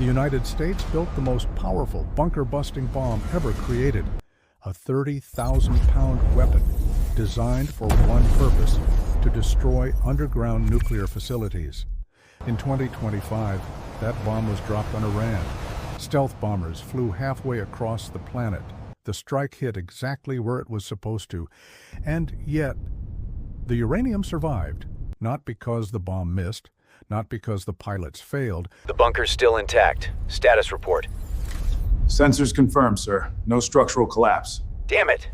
The United States built the most powerful bunker-busting bomb ever created, a 30,000-pound weapon designed for one purpose: to destroy underground nuclear facilities. In 2025, that bomb was dropped on Iran. Stealth bombers flew halfway across the planet. The strike hit exactly where it was supposed to, and yet the uranium survived, not because the bomb missed, not because the pilots failed. The bunker's still intact. Status report. Sensors confirmed, sir. No structural collapse. Damn it!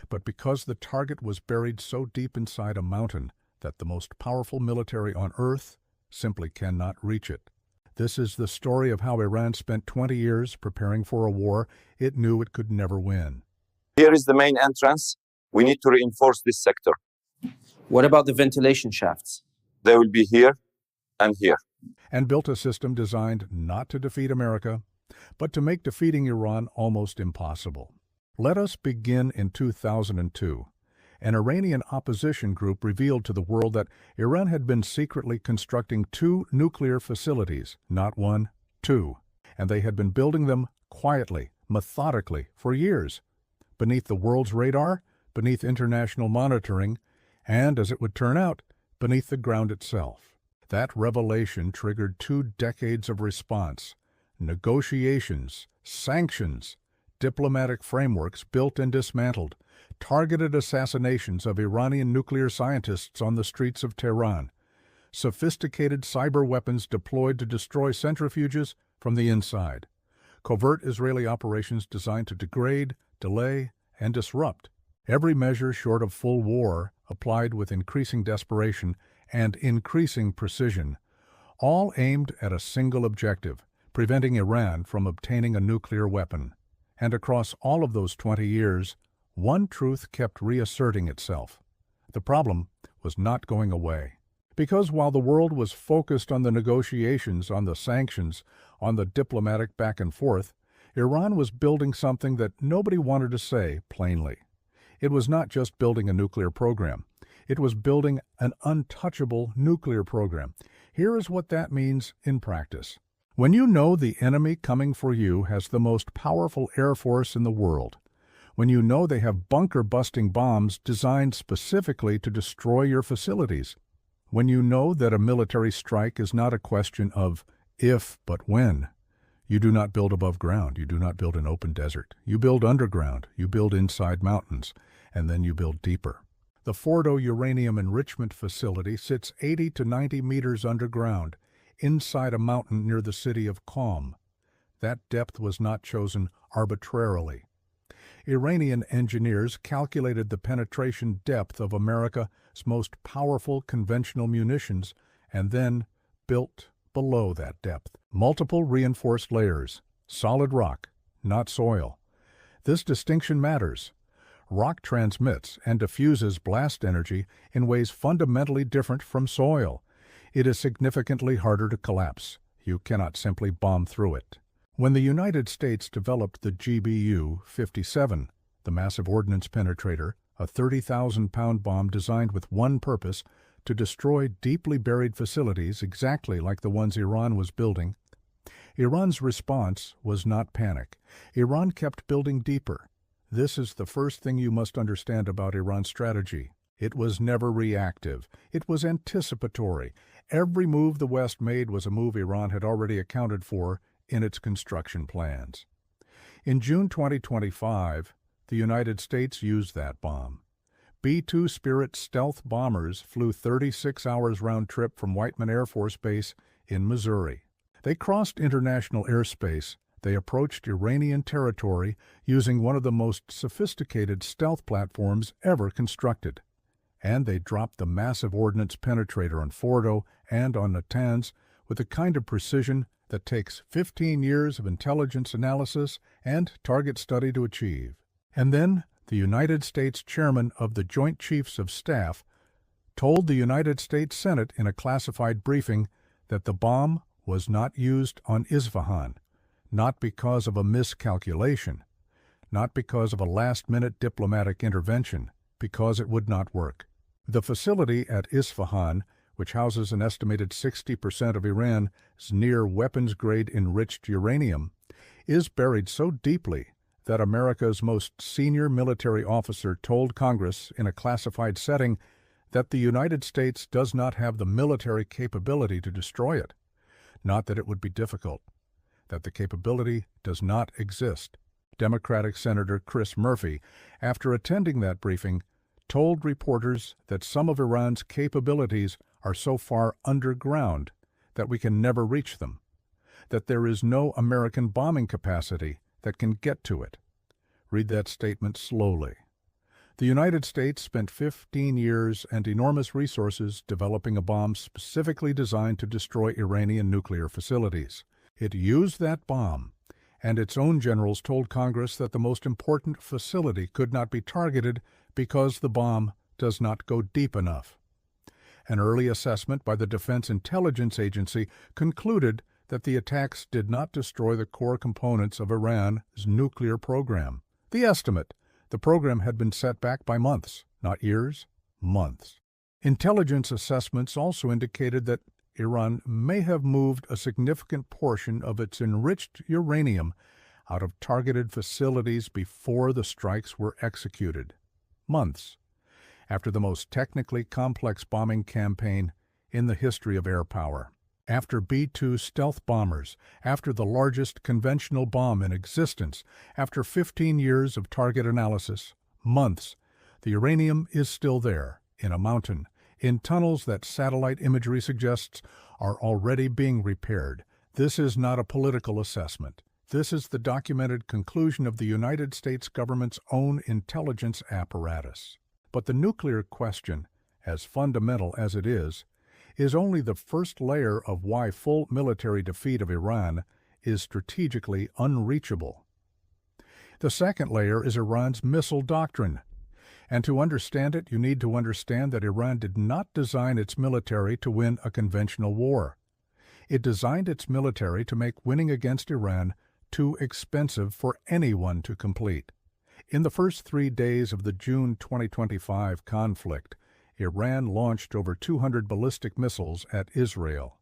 But because the target was buried so deep inside a mountain that the most powerful military on Earth simply cannot reach it. This is the story of how Iran spent 20 years preparing for a war it knew it could never win. Here is the main entrance. We need to reinforce this sector. What about the ventilation shafts? They will be here and here. And built a system designed not to defeat America, but to make defeating Iran almost impossible. Let us begin in 2002. An Iranian opposition group revealed to the world that Iran had been secretly constructing 2 nuclear facilities, not 1, 2, and they had been building them quietly, methodically, for years, beneath the world's radar, beneath international monitoring, and, as it would turn out, beneath the ground itself. That revelation triggered 2 decades of response, negotiations, sanctions, diplomatic frameworks built and dismantled, targeted assassinations of Iranian nuclear scientists on the streets of Tehran, sophisticated cyber weapons deployed to destroy centrifuges from the inside, covert Israeli operations designed to degrade, delay, and disrupt. Every measure short of full war, applied with increasing desperation and increasing precision, all aimed at a single objective: preventing Iran from obtaining a nuclear weapon. And across all of those 20 years, one truth kept reasserting itself. The problem was not going away. Because while the world was focused on the negotiations, on the sanctions, on the diplomatic back and forth, Iran was building something that nobody wanted to say plainly. It was not just building a nuclear program. It was building an untouchable nuclear program. Here is what that means in practice. When you know the enemy coming for you has the most powerful air force in the world, when you know they have bunker-busting bombs designed specifically to destroy your facilities, when you know that a military strike is not a question of if but when, you do not build above ground, you do not build in open desert. You build underground, you build inside mountains, and then you build deeper. The Fordo uranium enrichment facility sits 80 to 90 meters underground, inside a mountain near the city of Qom. That depth was not chosen arbitrarily. Iranian engineers calculated the penetration depth of America's most powerful conventional munitions and then built below that depth multiple reinforced layers, solid rock, not soil. This distinction matters. Rock transmits and diffuses blast energy in ways fundamentally different from soil. It is significantly harder to collapse. You cannot simply bomb through it. When the United States developed the GBU-57, the massive ordnance penetrator, a 30,000-pound bomb designed with one purpose: to destroy deeply buried facilities exactly like the ones Iran was building, Iran's response was not panic. Iran kept building deeper. This is the first thing you must understand about Iran's strategy. It was never reactive. It was anticipatory. Every move the West made was a move Iran had already accounted for in its construction plans. In June 2025, the United States used that bomb. B-2 Spirit stealth bombers flew 36 hours round trip from Whiteman Air Force Base in Missouri. They crossed international airspace. They approached Iranian territory using one of the most sophisticated stealth platforms ever constructed. And they dropped the massive ordnance penetrator on Fordo and on Natanz with the kind of precision that takes 15 years of intelligence analysis and target study to achieve. And then the United States Chairman of the Joint Chiefs of Staff told the United States Senate in a classified briefing that the bomb was not used on Isfahan, not because of a miscalculation, not because of a last-minute diplomatic intervention, because it would not work. The facility at Isfahan which houses an estimated 60% of Iran's near-weapons-grade enriched uranium, is buried so deeply that America's most senior military officer told Congress in a classified setting that the United States does not have the military capability to destroy it. Not that it would be difficult, that the capability does not exist. Democratic Senator Chris Murphy, after attending that briefing, told reporters that some of Iran's capabilities are so far underground that we can never reach them, that there is no American bombing capacity that can get to it. Read that statement slowly. The United States spent 15 years and enormous resources developing a bomb specifically designed to destroy Iranian nuclear facilities. It used that bomb, and its own generals told Congress that the most important facility could not be targeted because the bomb does not go deep enough. An early assessment by the Defense Intelligence Agency concluded that the attacks did not destroy the core components of Iran's nuclear program. The estimate: the program had been set back by months, not years, months. Intelligence assessments also indicated that Iran may have moved a significant portion of its enriched uranium out of targeted facilities before the strikes were executed. Months after the most technically complex bombing campaign in the history of air power. After B-2 stealth bombers, after the largest conventional bomb in existence, after 15 years of target analysis, months, the uranium is still there, in a mountain, in tunnels that satellite imagery suggests are already being repaired. This is not a political assessment. This is the documented conclusion of the United States government's own intelligence apparatus. But the nuclear question, as fundamental as it is only the first layer of why full military defeat of Iran is strategically unreachable. The second layer is Iran's missile doctrine. And to understand it, you need to understand that Iran did not design its military to win a conventional war. It designed its military to make winning against Iran too expensive for anyone to complete. In the first 3 days of the June 2025 conflict, Iran launched over 200 ballistic missiles at Israel.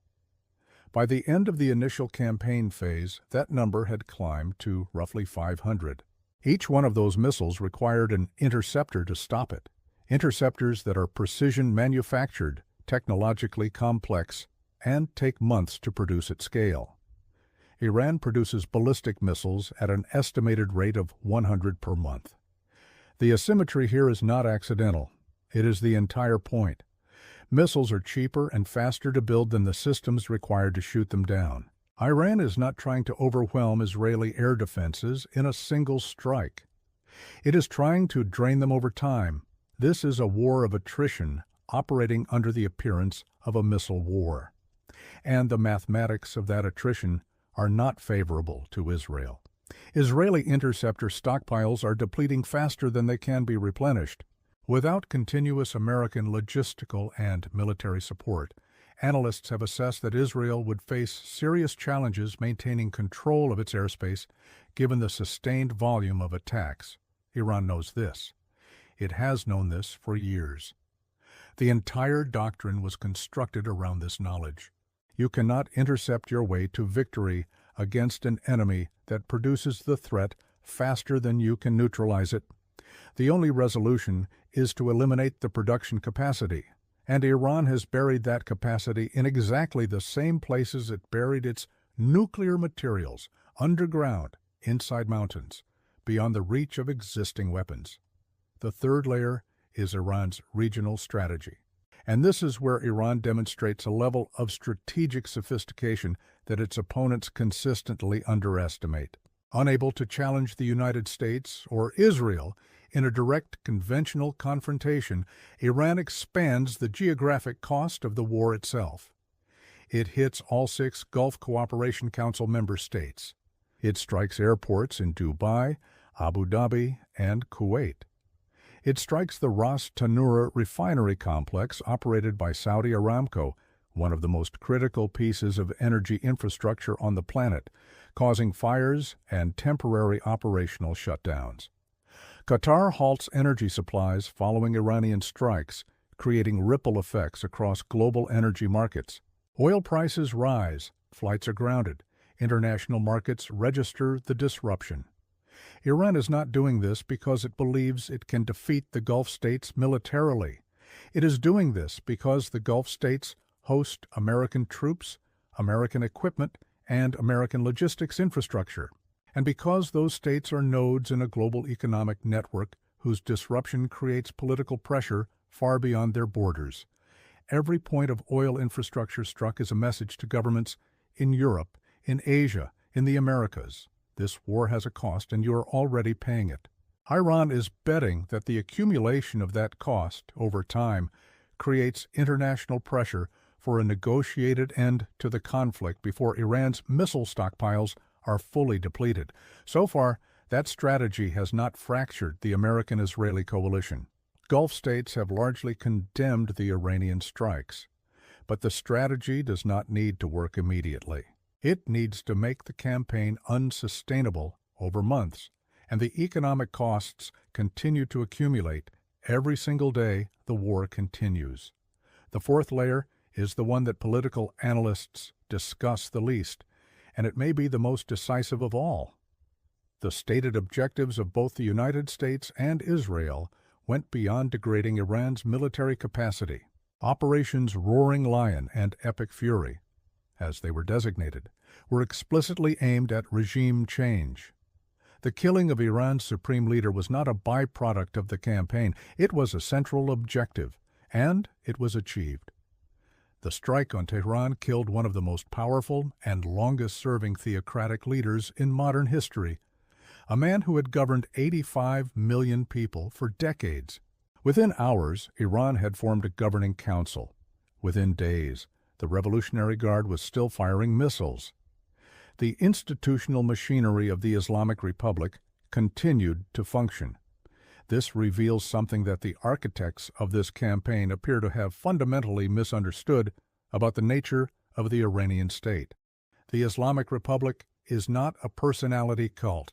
By the end of the initial campaign phase, that number had climbed to roughly 500. Each one of those missiles required an interceptor to stop it, interceptors that are precision manufactured, technologically complex, and take months to produce at scale. Iran produces ballistic missiles at an estimated rate of 100 per month. The asymmetry here is not accidental. It is the entire point. Missiles are cheaper and faster to build than the systems required to shoot them down. Iran is not trying to overwhelm Israeli air defenses in a single strike. It is trying to drain them over time. This is a war of attrition operating under the appearance of a missile war. And the mathematics of that attrition are not favorable to Israel. Israeli interceptor stockpiles are depleting faster than they can be replenished. Without continuous American logistical and military support, analysts have assessed that Israel would face serious challenges maintaining control of its airspace given the sustained volume of attacks. Iran knows this. It has known this for years. The entire doctrine was constructed around this knowledge. You cannot intercept your way to victory against an enemy that produces the threat faster than you can neutralize it. The only resolution is to eliminate the production capacity, and Iran has buried that capacity in exactly the same places it buried its nuclear materials, underground, inside mountains, beyond the reach of existing weapons. The third layer is Iran's regional strategy. And this is where Iran demonstrates a level of strategic sophistication that its opponents consistently underestimate. Unable to challenge the United States or Israel in a direct conventional confrontation, Iran expands the geographic cost of the war itself. It hits all 6 Gulf Cooperation Council member states. It strikes airports in Dubai, Abu Dhabi, and Kuwait. It strikes the Ras Tanura refinery complex operated by Saudi Aramco, one of the most critical pieces of energy infrastructure on the planet, causing fires and temporary operational shutdowns. Qatar halts energy supplies following Iranian strikes, creating ripple effects across global energy markets. Oil prices rise, flights are grounded, international markets register the disruption. Iran is not doing this because it believes it can defeat the Gulf states militarily. It is doing this because the Gulf states host American troops, American equipment, and American logistics infrastructure, and because those states are nodes in a global economic network whose disruption creates political pressure far beyond their borders. Every point of oil infrastructure struck is a message to governments in Europe, in Asia, in the Americas. This war has a cost, and you are already paying it. Iran is betting that the accumulation of that cost over time creates international pressure for a negotiated end to the conflict before Iran's missile stockpiles are fully depleted. So far, that strategy has not fractured the American-Israeli coalition. Gulf states have largely condemned the Iranian strikes, but the strategy does not need to work immediately. It needs to make the campaign unsustainable over months, and the economic costs continue to accumulate. Every single day, the war continues. The fourth layer is the one that political analysts discuss the least, and it may be the most decisive of all. The stated objectives of both the United States and Israel went beyond degrading Iran's military capacity. Operations Roaring Lion and Epic Fury, as they were designated, were explicitly aimed at regime change. The killing of Iran's supreme leader was not a byproduct of the campaign. It was a central objective, and it was achieved. The strike on Tehran killed one of the most powerful and longest-serving theocratic leaders in modern history, a man who had governed 85 million people for decades. Within hours, Iran had formed a governing council. Within days, the Revolutionary Guard was still firing missiles. The institutional machinery of the Islamic Republic continued to function. This reveals something that the architects of this campaign appear to have fundamentally misunderstood about the nature of the Iranian state. The Islamic Republic is not a personality cult.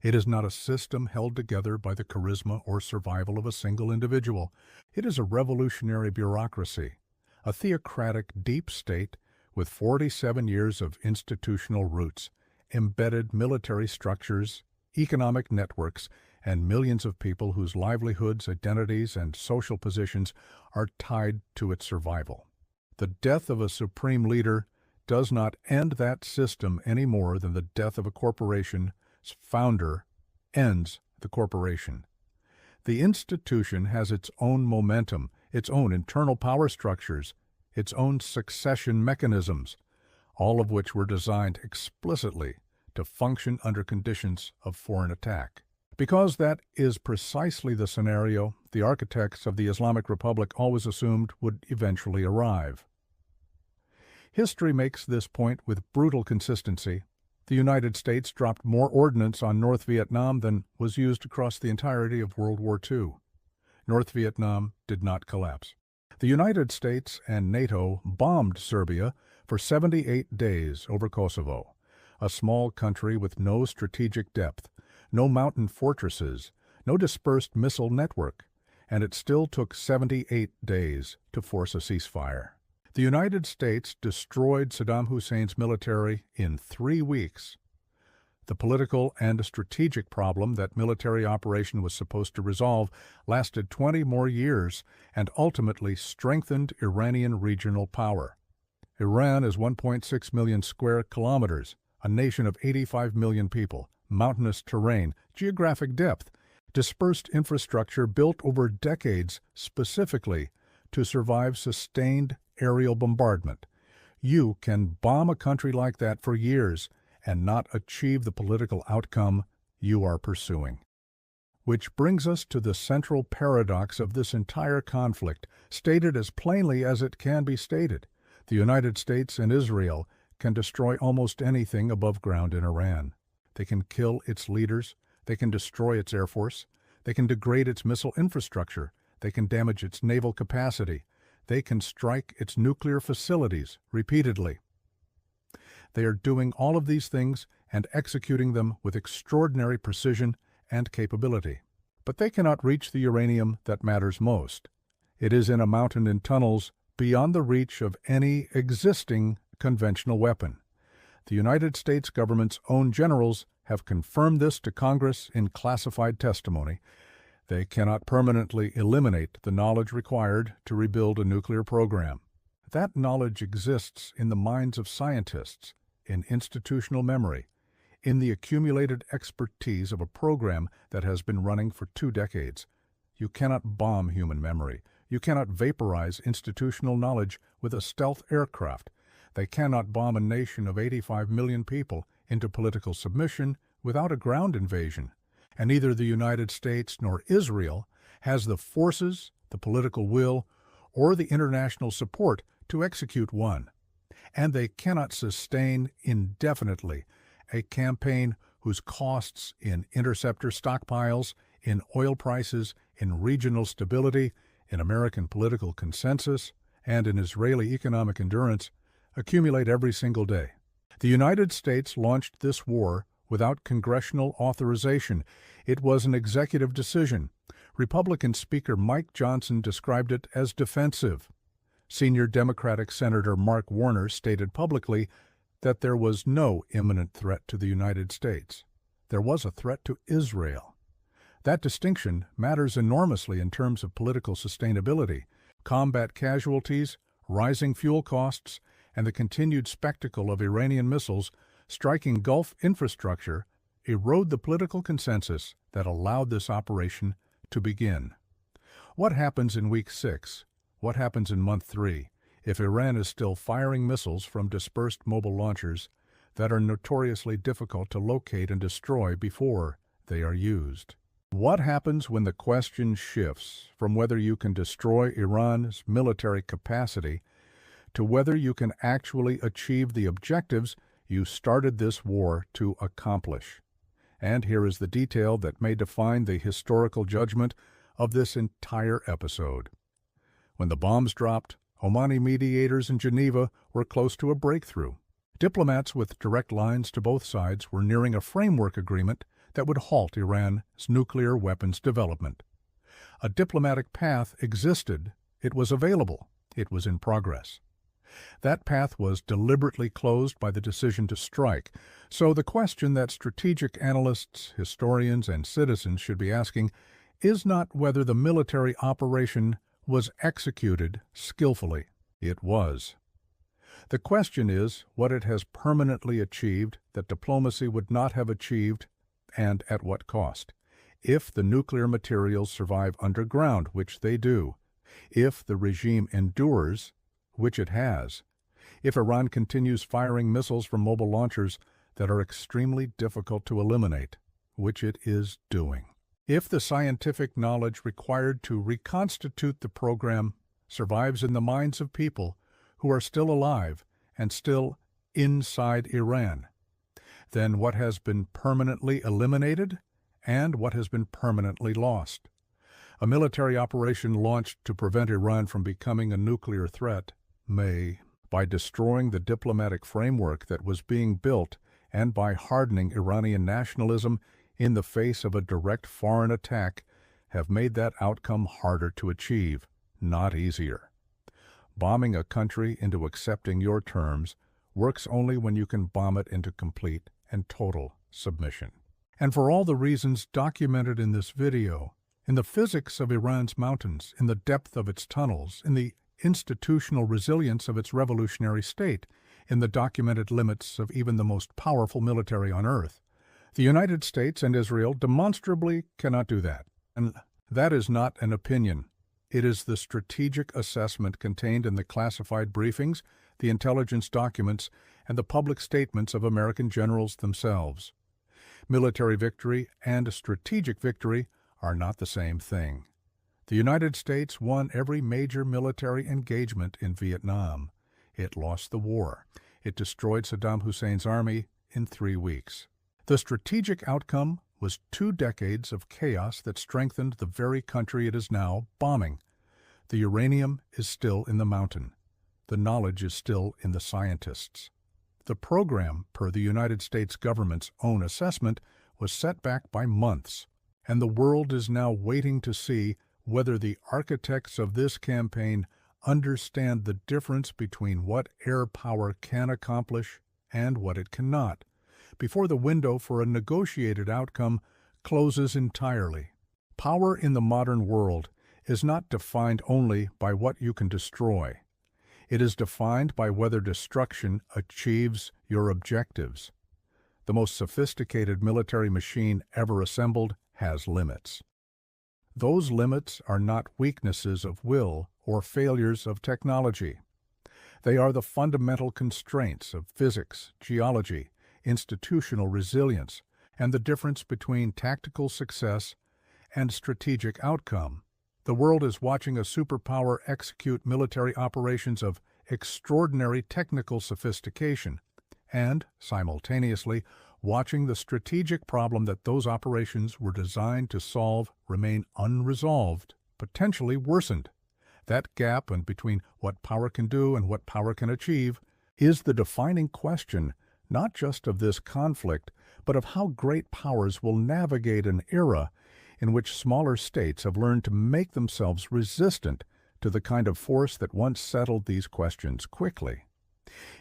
It is not a system held together by the charisma or survival of a single individual. It is a revolutionary bureaucracy, a theocratic deep state with 47 years of institutional roots, embedded military structures, economic networks, and millions of people whose livelihoods, identities, and social positions are tied to its survival. The death of a supreme leader does not end that system any more than the death of a corporation's founder ends the corporation. The institution has its own momentum, its own internal power structures, its own succession mechanisms, all of which were designed explicitly to function under conditions of foreign attack. Because that is precisely the scenario the architects of the Islamic Republic always assumed would eventually arrive. History makes this point with brutal consistency. The United States dropped more ordnance on North Vietnam than was used across the entirety of World War II. North Vietnam did not collapse. The United States and NATO bombed Serbia for 78 days over Kosovo, a small country with no strategic depth, no mountain fortresses, no dispersed missile network, and it still took 78 days to force a ceasefire. The United States destroyed Saddam Hussein's military in 3 weeks. The political and strategic problem that military operation was supposed to resolve lasted 20 more years and ultimately strengthened Iranian regional power. Iran is 1.6 million square kilometers, a nation of 85 million people, mountainous terrain, geographic depth, dispersed infrastructure built over decades specifically to survive sustained aerial bombardment. You can bomb a country like that for years and not achieve the political outcome you are pursuing. Which brings us to the central paradox of this entire conflict, stated as plainly as it can be stated. The United States and Israel can destroy almost anything above ground in Iran. They can kill its leaders, they can destroy its air force, they can degrade its missile infrastructure, they can damage its naval capacity, they can strike its nuclear facilities repeatedly. They are doing all of these things and executing them with extraordinary precision and capability. But they cannot reach the uranium that matters most. It is in a mountain in tunnels beyond the reach of any existing conventional weapon. The United States government's own generals have confirmed this to Congress in classified testimony. They cannot permanently eliminate the knowledge required to rebuild a nuclear program. That knowledge exists in the minds of scientists, in institutional memory, in the accumulated expertise of a program that has been running for 2 decades. You cannot bomb human memory. You cannot vaporize institutional knowledge with a stealth aircraft. They cannot bomb a nation of 85 million people into political submission without a ground invasion. And neither the United States nor Israel has the forces, the political will, or the international support to execute one. And they cannot sustain indefinitely a campaign whose costs in interceptor stockpiles, in oil prices, in regional stability, in American political consensus, and in Israeli economic endurance accumulate every single day. The United States launched this war without congressional authorization. It was an executive decision. Republican Speaker Mike Johnson described it as defensive. Senior Democratic Senator Mark Warner stated publicly that there was no imminent threat to the United States. There was a threat to Israel. That distinction matters enormously in terms of political sustainability. Combat casualties, rising fuel costs, and the continued spectacle of Iranian missiles striking Gulf infrastructure erode the political consensus that allowed this operation to begin. What happens in Week 6? What happens in Month 3 if Iran is still firing missiles from dispersed mobile launchers that are notoriously difficult to locate and destroy before they are used? What happens when the question shifts from whether you can destroy Iran's military capacity to whether you can actually achieve the objectives you started this war to accomplish? And here is the detail that may define the historical judgment of this entire episode. When the bombs dropped, Omani mediators in Geneva were close to a breakthrough. Diplomats with direct lines to both sides were nearing a framework agreement that would halt Iran's nuclear weapons development. A diplomatic path existed, it was available, it was in progress. That path was deliberately closed by the decision to strike, so the question that strategic analysts, historians, and citizens should be asking is not whether the military operation was executed skillfully. It was. The question is what it has permanently achieved that diplomacy would not have achieved, and at what cost. If the nuclear materials survive underground, which they do, if the regime endures, which it has, if Iran continues firing missiles from mobile launchers that are extremely difficult to eliminate, which it is doing, if the scientific knowledge required to reconstitute the program survives in the minds of people who are still alive and still inside Iran, then what has been permanently eliminated and what has been permanently lost? A military operation launched to prevent Iran from becoming a nuclear threat may, by destroying the diplomatic framework that was being built and by hardening Iranian nationalism in the face of a direct foreign attack, have made that outcome harder to achieve, not easier. Bombing a country into accepting your terms works only when you can bomb it into complete and total submission. And for all the reasons documented in this video, in the physics of Iran's mountains, in the depth of its tunnels, in the institutional resilience of its revolutionary state, in the documented limits of even the most powerful military on earth, the United States and Israel demonstrably cannot do that. And that is not an opinion. It is the strategic assessment contained in the classified briefings, the intelligence documents, and the public statements of American generals themselves. Military victory and strategic victory are not the same thing. The United States won every major military engagement in Vietnam. It lost the war. It destroyed Saddam Hussein's army in 3 weeks. The strategic outcome was 2 decades of chaos that strengthened the very country it is now bombing. The uranium is still in the mountain. The knowledge is still in the scientists. The program, per the United States government's own assessment, was set back by months, and the world is now waiting to see whether the architects of this campaign understand the difference between what air power can accomplish and what it cannot, before the window for a negotiated outcome closes entirely. Power in the modern world is not defined only by what you can destroy. It is defined by whether destruction achieves your objectives. The most sophisticated military machine ever assembled has limits. Those limits are not weaknesses of will or failures of technology. They are the fundamental constraints of physics, geology, institutional resilience, and the difference between tactical success and strategic outcome. The world is watching a superpower execute military operations of extraordinary technical sophistication and, simultaneously, watching the strategic problem that those operations were designed to solve remain unresolved, potentially worsened. That gap between what power can do and what power can achieve is the defining question not just of this conflict, but of how great powers will navigate an era in which smaller states have learned to make themselves resistant to the kind of force that once settled these questions quickly.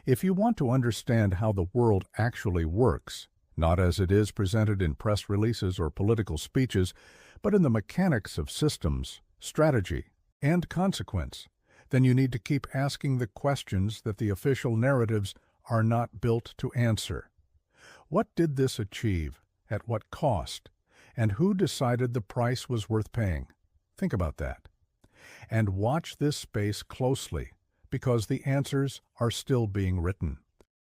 If you want to understand how the world actually works, not as it is presented in press releases or political speeches, but in the mechanics of systems, strategy, and consequence, then you need to keep asking the questions that the official narratives are not built to answer. What did this achieve? At what cost? And who decided the price was worth paying? Think about that. And watch this space closely, because the answers are still being written.